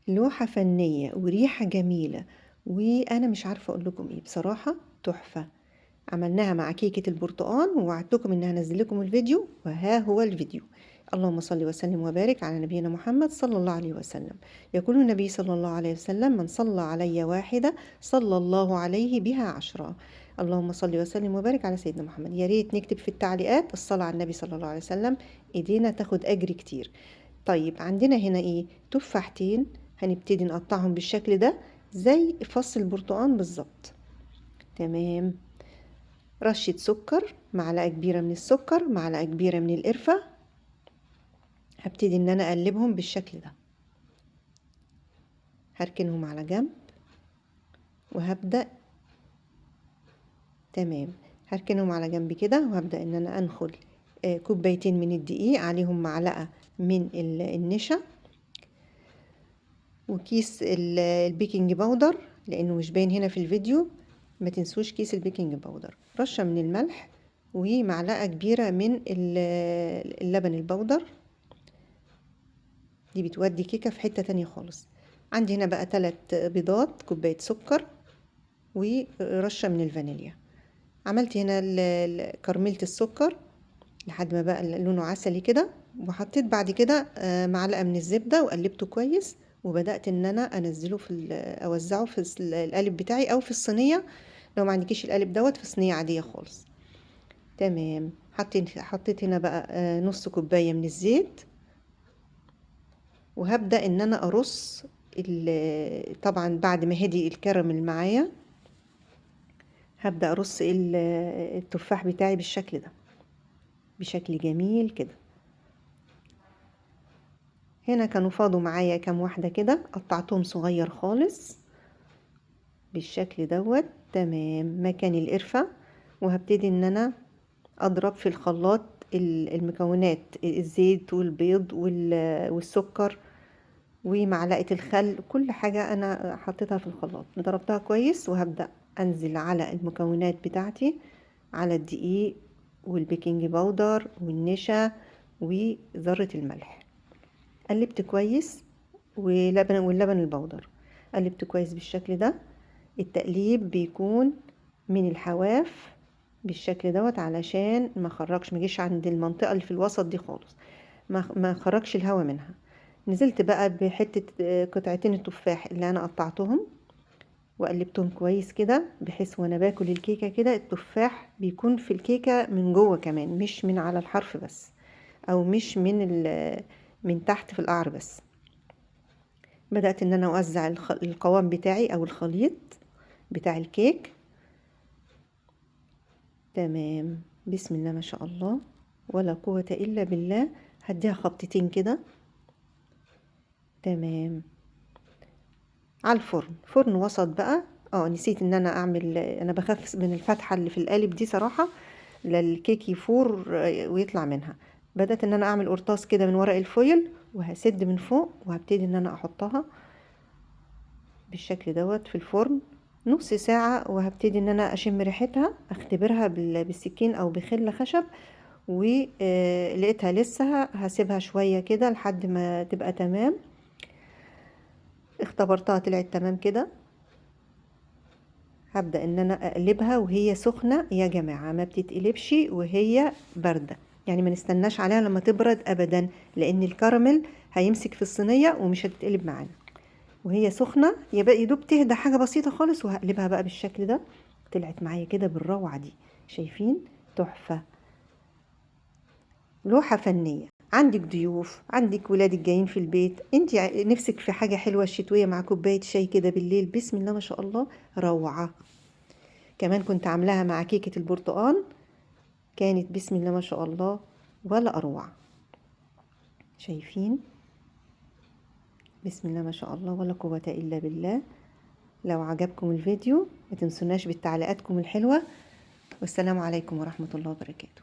لوحة فنية وريحة جميلة، وأنا مش عارفة أقول لكم إيه بصراحة، تحفة. عملناها مع كيكة البرتقال ووعدتكم إن هنزل لكم الفيديو، وها هو الفيديو. اللهم صل وسلم وبارك على نبينا محمد صلى الله عليه وسلم. يقول النبي صلى الله عليه وسلم: من صلى علي واحدة صلى الله عليه بها 10. اللهم صل وسلم وبارك على سيدنا محمد. يا ريت نكتب في التعليقات الصلاة على النبي صلى الله عليه وسلم، ايدينا تاخد أجر كتير. طيب عندنا هنا ايه؟ تفاحتين، هنبتدي نقطعهم بالشكل ده زي فص البرتقال بالظبط. تمام. رشة سكر، معلقة كبيرة من السكر، معلقة كبيرة من القرفة. هبتدي ان انا اقلبهم بالشكل ده، هركنهم على جنب وهبدأ. تمام، هركنهم على جنب كده وهبدأ ان انا انخل كوبايتين من الدقيق، عليهم معلقة من النشا، وكيس البيكنج باودر لانه مش باين هنا في الفيديو. ما تنسوش كيس البيكنج باودر، رشة من الملح، ومعلقة كبيرة من اللبن البودر. دي بتودي كيكة في حتة تانية خالص. عندي هنا بقى 3 بيضات، كوباية سكر، ورشة من الفانيليا. عملت هنا كرملت السكر لحد ما بقى لونه عسلي كده، وحطيت بعد كده معلقة من الزبدة وقلبته كويس، وبدأت ان انا انزله اوزعه في القالب بتاعي او في الصينية. لو ما عندكيش القالب دوت، في صينية عادية خالص. تمام. حطيت هنا بقى نص كوباية من الزيت، وهبدأ ان انا ارص طبعا بعد ما هدي الكراميل معايا، هبدأ ارص التفاح بتاعي بالشكل ده، بشكل جميل كده. هنا كانوا فاضوا معايا كام واحدة كده، قطعتهم صغير خالص بالشكل دوت. تمام، مكان القرفة. وهبتدي ان انا اضرب في الخلاط المكونات، الزيت والبيض والسكر ومعلقة الخل، كل حاجة انا حطيتها في الخلاط ضربتها كويس، وهبدأ انزل على المكونات بتاعتي، على الدقيق والبيكنج باودر والنشا وذرة الملح. قلبت كويس، واللبن البودر، قلبت كويس بالشكل ده. التقليب بيكون من الحواف بالشكل دوت، علشان ما خرجش، ما جيش عند المنطقة اللي في الوسط دي خالص، ما خرجش الهواء منها. نزلت بقى بحتة قطعتين التفاح اللي انا قطعتهم، وقلبتهم كويس كده، بحيث وانا باكل الكيكة كده التفاح بيكون في الكيكة من جوه كمان، مش من على الحرف بس، او مش من تحت في القعر بس. بدأت ان انا اوزع القوام بتاعي او الخليط بتاع الكيك. تمام، بسم الله ما شاء الله ولا قوة الا بالله. هديها خبطتين كده. تمام. على الفرن، فرن وسط بقى. نسيت ان انا اعمل، انا بخاف من الفتحة اللي في القالب دي صراحة، للكيك يفور ويطلع منها. بدأت ان انا اعمل قرطاس كده من ورق الفويل، وهسد من فوق، وهبتدي ان انا احطها بالشكل دوت في الفرن نص ساعة، وهبتدي ان انا اشم ريحتها، اختبرها بالسكين او بخل خشب. ولقيتها لسه، هسيبها شوية كده لحد ما تبقى تمام. اختبرتها طلعت تمام كده. هبدأ ان انا اقلبها وهي سخنة يا جماعة، ما بتتقلبش وهي باردة، يعني ما نستناش عليها لما تبرد ابدا، لان الكراميل هيمسك في الصينية ومش هتتقلب معانا. وهي سخنة يبقى يدوب تهدى حاجة بسيطة خالص، وهقلبها بقى بالشكل ده. طلعت معايا كده بالروعة دي، شايفين؟ تحفة. لوحة فنية. عندك ضيوف، عندك ولادك جايين في البيت، انت نفسك في حاجة حلوة شتوية مع كوباية شاي كده بالليل، بسم الله ما شاء الله، روعة. كمان كنت عاملاها مع كيكة البرتقال، كانت بسم الله ما شاء الله ولا أروع. شايفين؟ بسم الله ما شاء الله ولا قوة إلا بالله. لو عجبكم الفيديو ما تنسوناش بالتعليقاتكم الحلوة، والسلام عليكم ورحمة الله وبركاته.